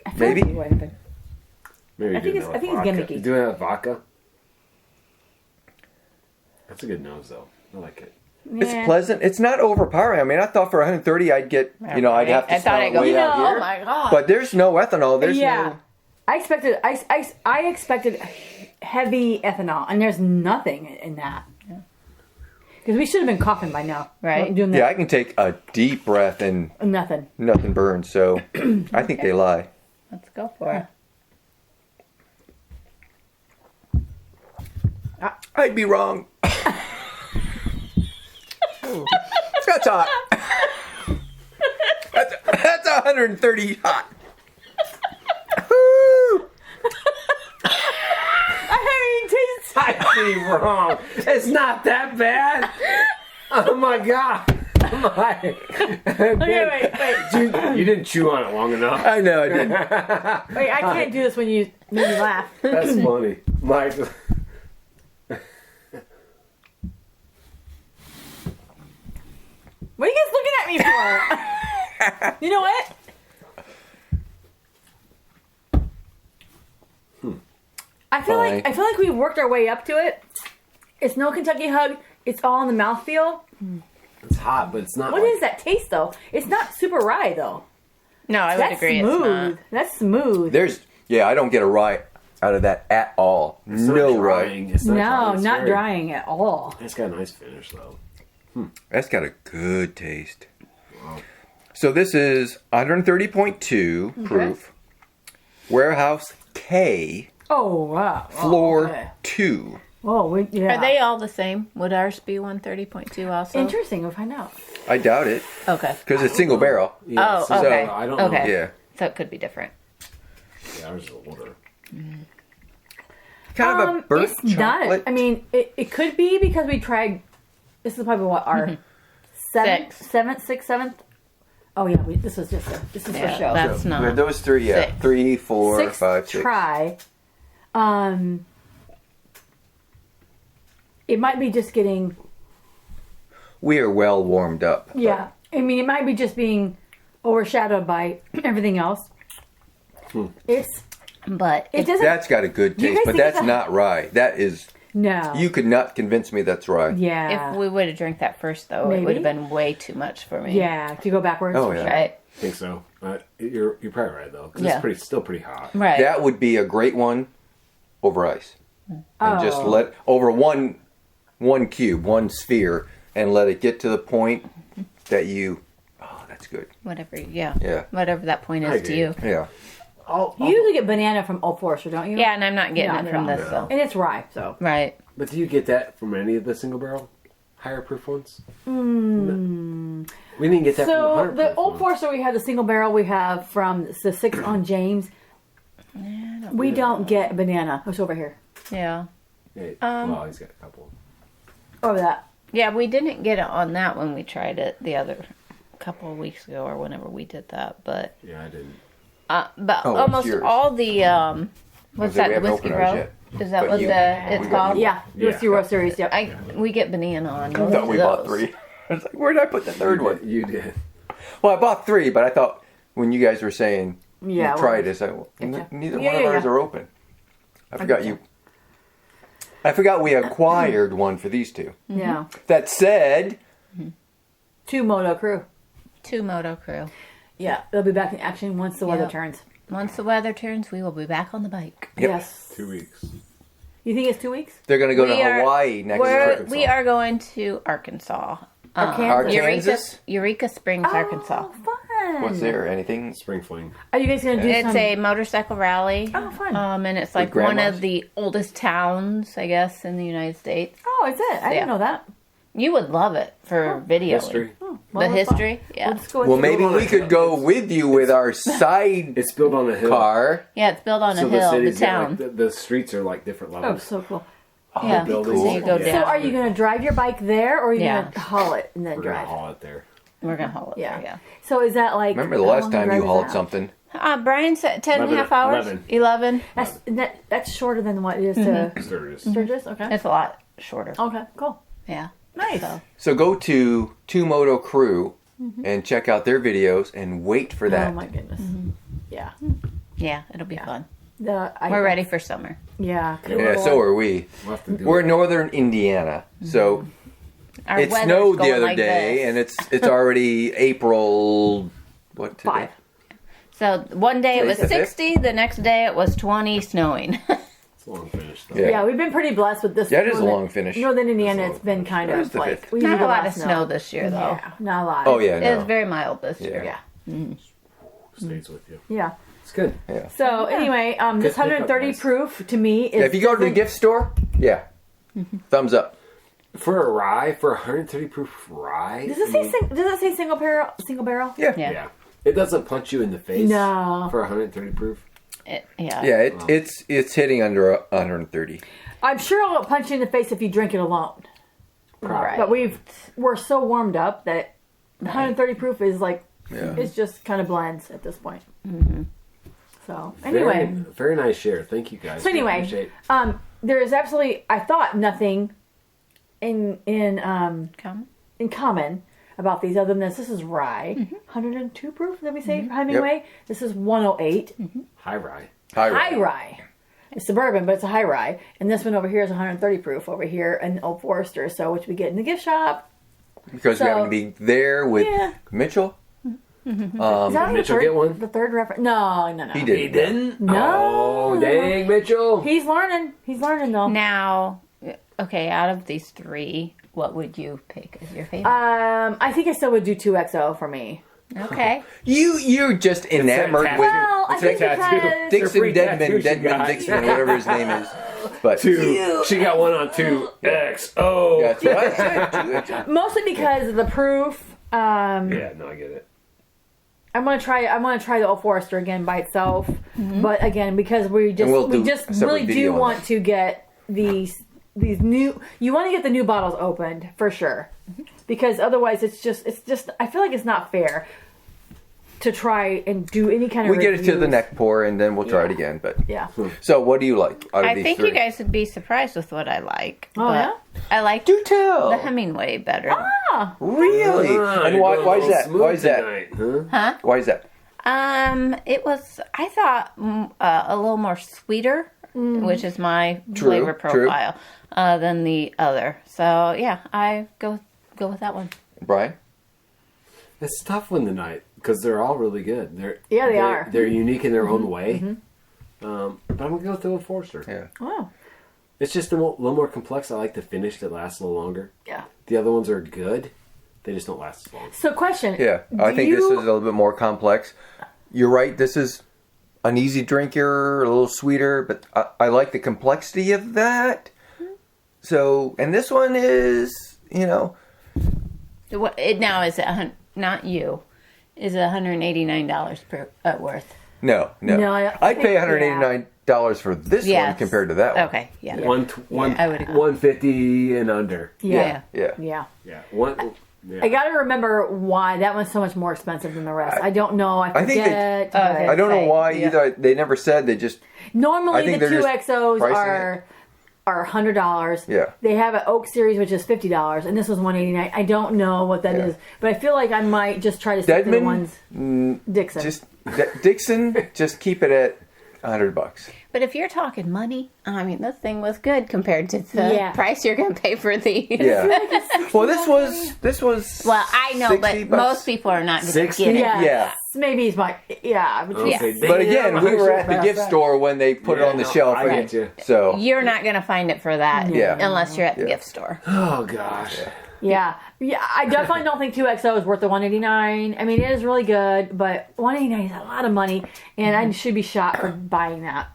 I feel Maybe. like you would have been. Maybe I think do it's- that I think with it's vodka. gimmicky. Do it with vodka. That's a good nose, though. I like it. It's Yeah. pleasant. It's not overpowering. I mean, I thought for 130 I'd get, I'd have to I thought smell I'd it go, way out know, here. oh my god. But there's no ethanol. There's Yeah. no. I expected heavy ethanol, and there's nothing in that. Because we should have been coughing by now. Right. Doing Yeah, I that. can take a deep breath and Nothing. nothing burns. So I think they lie. Let's go for it. I'd be wrong. That's hot. That's 130 hot. Woo! I'd be wrong. It's not that bad. Oh my god. My. Okay, wait. You didn't chew on it long enough. I know I didn't. Wait, I can't do this when you make me laugh. That's funny. Mike. What are you guys looking at me for? You know what? I feel like we worked our way up to it. It's no Kentucky Hug. It's all in the mouthfeel. It's hot, but it's not. What is that taste though? It's not super rye though. No, I would That's agree. smooth. It's not. That's smooth. I don't get a rye out of that at all. It's No not rye. drying. It's not drying. It's not very- drying at all. It's got a nice finish though. That's got a good taste. Wow. So this is 130.2 proof. Warehouse K, Oh wow. floor okay. 2. Oh, yeah. Are they all the same? Would ours be 130.2 also? Interesting? We'll find out. I doubt it Okay. because it's single barrel. Yeah, Oh, so okay. I don't know. Okay. Yeah. So it could be different. Yeah, ours is older. Kind of a burnt It's chocolate. not. I mean, it could be because we tried. This is probably what our seventh. Oh yeah, this was just this is Yeah, for show. that's We had not. those 3, yeah. Six. 3, 4, Sixth 5, 6. try. It might be just getting. We are well warmed up. Yeah, I mean, it might be just being overshadowed by everything else. It's But it doesn't. That's got a good Do you taste, guys but think it's that's a- not rye. That is, No. you could not convince me that's rye. Yeah. if we would have drank that first, though, it Maybe. would have been way too much for me. Yeah. To go backwards. Oh, for yeah. sure. Right. I think so. You're probably right though, because Yeah. it's still pretty hot. Right. That would be a great one over ice. And just Oh. let, over one cube, one sphere, and let it get to the point that you, oh, that's good. Whatever. Yeah. Yeah. Whatever that point I is to agree. you. Yeah. You usually get banana from Old Forester, don't you? Yeah, and I'm not getting Not it at from all. this though. And it's rye, so. Right. But do you get that from any of the single barrel higher proof ones? We didn't get that from the So 100 the proof Old ones. Forester we had the single barrel we have from the 6 on James. We don't get banana. It's over here. Yeah. Yeah, well, he's got a couple. Over that. Yeah, we didn't get it on that when we tried it the other couple of weeks ago or whenever we did that, but Yeah, I didn't. but Oh, it's almost yours. all the what's We that, the haven't whiskey opened ours row? yet. Is that But what you- it's we got called? Yeah. Yeah. Whiskey Row series, yep. We get banana on. I most thought of we bought those. 3. I was like, where did I put the third one? You did. Well, I bought 3, but I thought when you guys were saying Yeah, you tried well, it, I well, Gotcha. neither Yeah, one of yeah, ours yeah. are open. I forgot we acquired one for these two. Yeah. That said, 2 Moto Crue. 2 Moto Crew. Yeah. They'll be back in action once the weather Yep. turns. Once the weather turns, we will be back on the bike. Yep. Yes. 2 weeks. You think it's 2 weeks? they're going to go to We are- Hawaii next trip. We are going to Arkansas. Arkansas. Eureka Springs, Arkansas. Oh, fun. What's there? Anything? Spring fling. Are you guys going to do It's some... a motorcycle rally. Oh, fun. And it's like With one grandmas? of the oldest towns, I guess, in the United States. Oh, is it? I Yeah. didn't know that. You would love it for video. History. Well, The that's history? fun. Yeah. Let's go Well, with maybe on we a could hill. go with you with our side It's built on a hill. car. Yeah, it's built on a So hill, the city's got, town. like, the streets are like different Oh, levels. so cool. Yeah, buildings. so you go So down. So are you going to drive your bike there, or are you Yeah. going to haul it and then We're gonna drive? haul it there. We're going to haul it Yeah. there, yeah. So is that like... Remember the how last long time drive you is hauled that? something? Brian said 10 and a half hours? 11. That's shorter than what it is to Sturgis. Sturgis? Okay. It's a lot shorter. Okay, cool. Yeah. Nice. So, So go to 2 Moto Crew and check out their videos and wait for that. Oh my goodness. Yeah. yeah, it'll be fun. We're We're ready for summer. Yeah. Yeah, so are we. We'll have to do We're it. in northern Indiana, so Our it weather's snowed the going other like day, this. and it's already April. What today? 5. So one day it was Today's the 60, the next day it was 20, snowing. It's a long finish though. Yeah. Yeah, we've been pretty blessed with this. Yeah, it is a northern- long finish. Northern Indiana, It's a it's been long kind finish. of That is the like... fifth. we Not usually a lot get of snow this year, though. Yeah, not a lot. Oh yeah, It was no. very mild this year. Yeah. Stays with you. Yeah. It's good. Yeah. So anyway, this Good pickup, 130 guys. proof to me is... Yeah, if you go to the gift store, yeah, thumbs up. For a rye, for 130 proof rye. Does it say does it say single barrel? Single barrel? Yeah, Yeah. Yeah. It doesn't punch you in the face. No. For 130 proof. Yeah. It's hitting under 130. I'm sure it'll punch you in the face if you drink it alone. Right. But we're so warmed up that 130 proof is like Yeah. it's just kind of blends at this point. So Very, anyway, very nice share. Thank you guys. so We anyway, appreciate- there is absolutely I thought nothing in Come. common about these other than this. This is rye. 102 proof, did we say, for Hemingway? This is 108. High rye. High rye. It's the bourbon, but it's a high rye. And this one over here is 130 proof over here in Old Forester, so which we get in the gift shop. Because we happen to be there with Mitchell. Is that Mitchell get one? The third reference? No. He did. He didn't? No. Oh, dang, Mitchell. He's learning. He's learning, though. Now, okay, out of these three, what would you pick as your favorite? I think I still would do 2XO for me. Okay. You're just enamored with Well, I think because... Dixon free tattoo she Deadman got. Dixon, whatever his name is. But She got one on 2XO. that's what I said. Mostly because of the proof. Yeah, no, I get it. I want to try the Old Forester again by itself, but again because we we'll do just a separate really do video on want that. to get these new. You want to get the new bottles opened for sure, because otherwise it's just I feel like it's not fair to try and do any kind of. We get it to the reviews. neck pour and then we'll try it again. But Yeah. so what do you like out of I these think three? you guys would be surprised with what I like. Oh, but yeah? I like Do tell. the Hemingway better. Ah, Really? And you're why going is that? smooth Why is that? tonight, huh? Why is that? It was, I thought, a little more sweeter, which is my flavor true. profile, than the other. So, yeah, I go with that one. Brian? It's a tough one tonight because they're all really good. They are. They're unique in their own way. But I'm going to go with the Old Forester. Yeah. wow. It's just a little more complex. I like the finish that lasts a little longer. Yeah. The other ones are good. They just don't last as long. So question. Yeah. I think this is a little bit more complex. You're right. This is an easy drinker, a little sweeter, but I like the complexity of that. So, and this one is, Now, is it, not you, is it $189 per worth? No, I'd pay $189 for this one Yes. compared to that one. Okay, yeah. One, I would agree. 150 and under. Yeah. Yeah. Yeah. Yeah. One. Yeah. I got to remember why that one's so much more expensive than the rest. I don't know. I I think forget. they- but I don't know why Yeah. either. They never said. They just I normally think the they're 2XOs just are $100. Yeah. They have an Oak Series which is $50, and this was $189. I don't know what that is, but I feel like I might just try to stick to the ones. Dixon. just Dixon. Just keep it at $100. But if you're talking money, I mean, this thing was good compared to the Yeah. price you're going to pay for these. Yeah. Well, this was. Well, I know, but 60 bucks. most people are not going to 60? get it. yeah. Yeah. Maybe it's my but Okay, Yeah. But again, we were at the damn, gift store when they put it on the shelf. I get you. So You're not going to find it for that Yeah. unless you're at the gift store. Oh, gosh. Yeah. I definitely don't think 2XO is worth the $189. I mean, it is really good, but $189 is a lot of money, and I should be shot for buying that.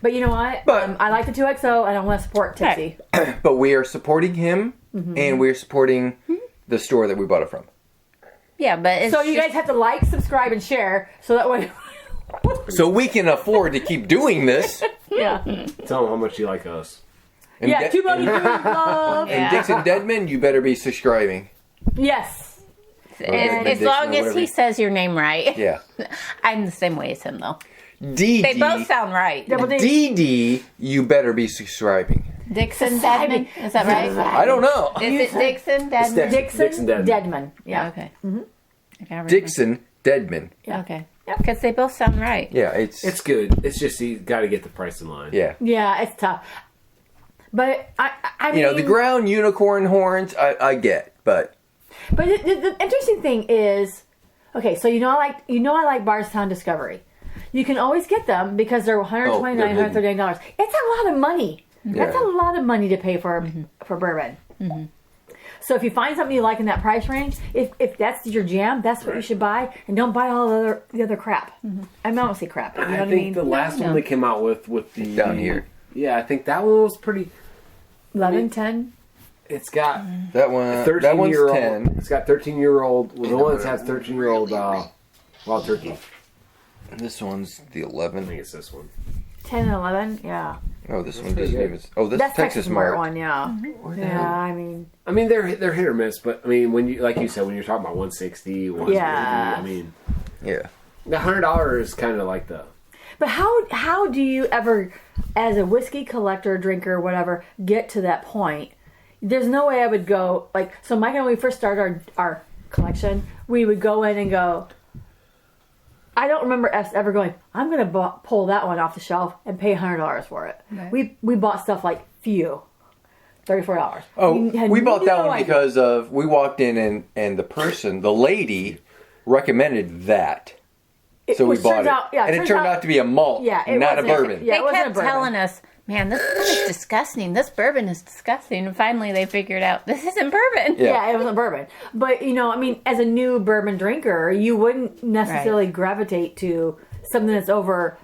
But you know what? But- I like the 2XO, and I want to support Tipsy. but we are supporting him, and we're supporting the store that we bought it from. Yeah, but it's So you guys have to like, subscribe, and share, so that way. So we can afford to keep doing this. Yeah. Tell them how much you like us. And Yeah. Too Money Food Love. And Dixon Deadman, you better be subscribing. Yes. as long as he says your name right. Yeah. I'm the same way as him, though. Dee They both sound right. Double D. Dee Dee, you better be subscribing. Dixon Deadman, is that right? I don't know. Is it Dixon Deadman? Dixon Deadman. Deadman. Yeah. Okay. I can't remember. Dixon Deadman. Okay. Because they both sound right. Yeah, It's good. It's just you got to get the price in line. yeah. Yeah, it's tough. But I mean, You know, the ground unicorn horns, I get, but But the interesting thing is, okay, so I like Bardstown Discovery. You can always get them because they're $129, they're hidden. $139. It's a lot of money. That's Yeah. a lot of money to pay for bourbon. So if you find something you like in that price range, if that's your jam, that's what you should buy, and don't buy all the other crap. I don't say crap. You know I what I think mean? the last one they came out with the down here. Yeah, I think that one was pretty. 11, 10. It's got That one, 13 that one's year 10. old. It's got 13-year-old. Well, the one that has 13-year-old wild turkey. And this one's the I 11. think it's this one. 10 and 11, yeah. Oh, this one pretty doesn't good. even. Oh, this That's Texas Texas Mart Mart. one, yeah. Yeah, I mean, I mean, they're hit or miss, but I mean, when you like you said, when you're talking about 160, 180, Yeah. I mean, Yeah. the $100 is kind of like the. but how do you ever, as a whiskey collector, drinker, whatever, get to that point? there's no way I would go like. So Mike and when we first started our collection, we would go in and go. I don't remember us ever going, I'm going to pull that one off the shelf and pay $100 for it. Right. We bought stuff like few. $34. Oh, we bought that one because of we walked in and the lady recommended that. So we bought it. And it turned out to be a malt, not a bourbon. They kept telling us, man, this is disgusting. This bourbon is disgusting. And finally they figured out this isn't bourbon. Yeah, it wasn't bourbon. But, as a new bourbon drinker, you wouldn't necessarily gravitate to something that's over,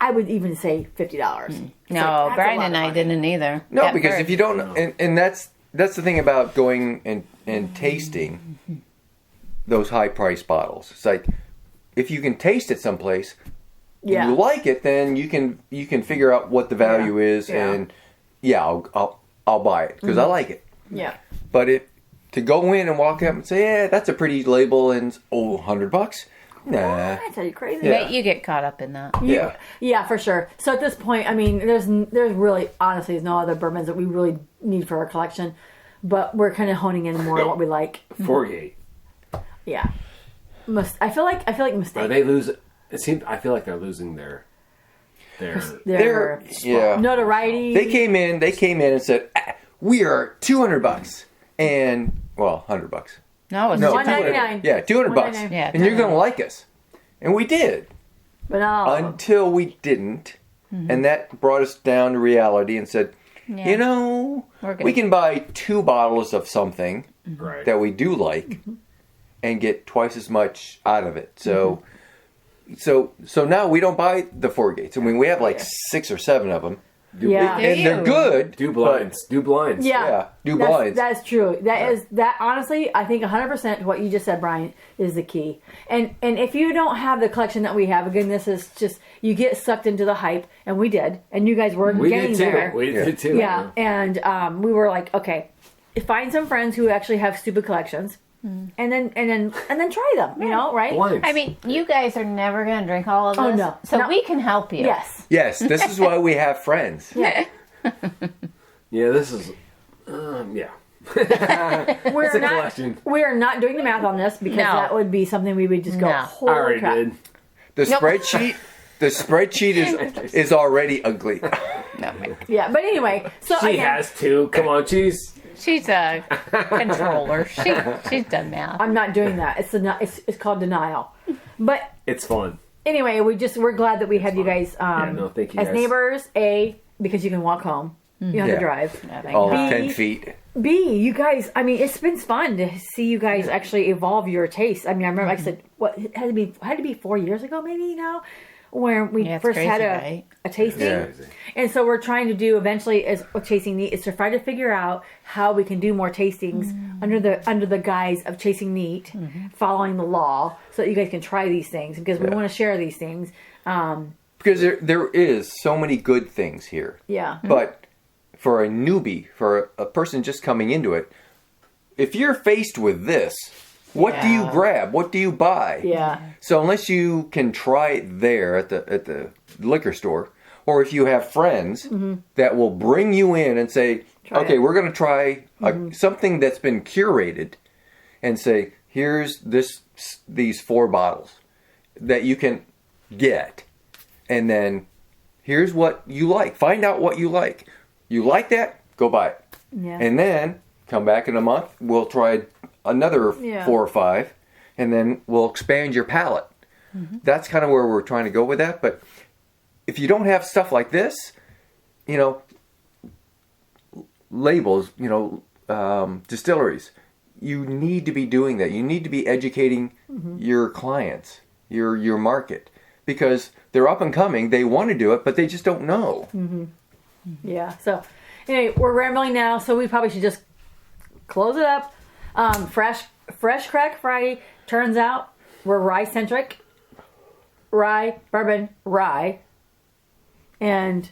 I would even say $50. No, Brian and I didn't either. No, because if you don't, and that's the thing about going and tasting those high-priced bottles. It's like, if you can taste it someplace, you like it, then you can figure out what the value is, and I'll buy it because I like it. Yeah. But to go in and walk up and say, yeah, that's a pretty label, and $100. Nah. That's you crazy. Yeah. But you get caught up in that. Yeah, for sure. So at this point, I mean, there's really, honestly, there's no other bourbons that we really need for our collection, but we're kind of honing in more on what we like. Forgate. Yeah. I feel like Mistake. Are they losing? I feel like they're losing their notoriety. They came in and said, we are $200 and $100. No, it's $199. Yeah, $200. Yeah, and you're gonna like us, and we did. But no. Until we didn't, and that brought us down to reality and said, we can buy 2 bottles of something that we do like, and get twice as much out of it. So, so now we don't buy the Forgates. I mean, we have like 6 or 7 of them. And they're good. Do blinds. Yeah. Do blinds. That's true. That honestly, I think 100% what you just said, Brian, is the key. And if you don't have the collection that we have, again, this is just, you get sucked into the hype, and we did, and you guys were getting there. We did too. Yeah, and we were like, okay, find some friends who actually have stupid collections. And then try them, right? Blinds. I mean, you guys are never going to drink all of this. Oh, no. So we can help you. Yes, this is why we have friends. Yeah. This is, We're not doing the math on this because that would be something we would just go, holy I already crap. did. The spreadsheet is already ugly. Yeah, but anyway. So she has 2. Come on, She's a controller. She's done math. I'm not doing that. It's called denial. But it's fun. Anyway, we're glad that we have you guys thank you as guys. neighbors. Because you can walk home. You don't have to drive. All 10 feet. B, you guys. I mean, it's been fun to see you guys actually evolve your taste. I mean, I remember I said, what it had to be 4 years ago, maybe where we first had a tasting. Yeah. And so we're trying to do eventually as Chasing Neat is to try to figure out how we can do more tastings under the guise of Chasing Neat, following the law, so that you guys can try these things because we want to share these things. Because there is so many good things here. Yeah. But for a newbie, for a person just coming into it, if you're faced with this, what do you grab? What do you buy? Yeah. So unless you can try it there at the liquor store, or if you have friends that will bring you in and say, we're going to try something that's been curated, and say, here's these 4 bottles that you can get, and then here's what you like. Find out what you like. You like that? Go buy it. Yeah. And then come back in a month. We'll try another 4 or 5, and then we'll expand your palate. That's kind of where we're trying to go with that. But if you don't have stuff like this, labels, distilleries, you need to be doing that. You need to be educating your clients, your market, because they're up and coming. They want to do it, but they just don't know. Yeah. So anyway, we're rambling now, so we probably should just close it up. Fresh Crack Friday. Turns out we're rye centric. Rye, bourbon, rye. And,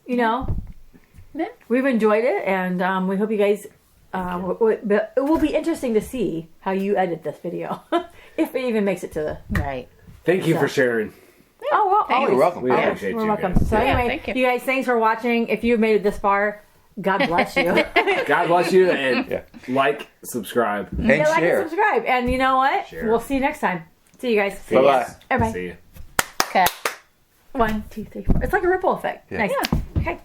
we've enjoyed it, and we hope you guys, it will be interesting to see how you edit this video. If it even makes it to the... Right. Thank you for sharing. Oh, well, always. You're welcome. We appreciate We're you welcome. guys. So anyway, thank you. you guys, thanks for watching. If you've made it this far, God bless you. God bless you, and Yeah. like, subscribe. And Like share. and subscribe. And you know what? Share. We'll see you next time. See you guys. Bye-bye. Everybody. See you. Okay. 1, 2, 3, 4. It's like a ripple effect. Yeah. Nice. Okay.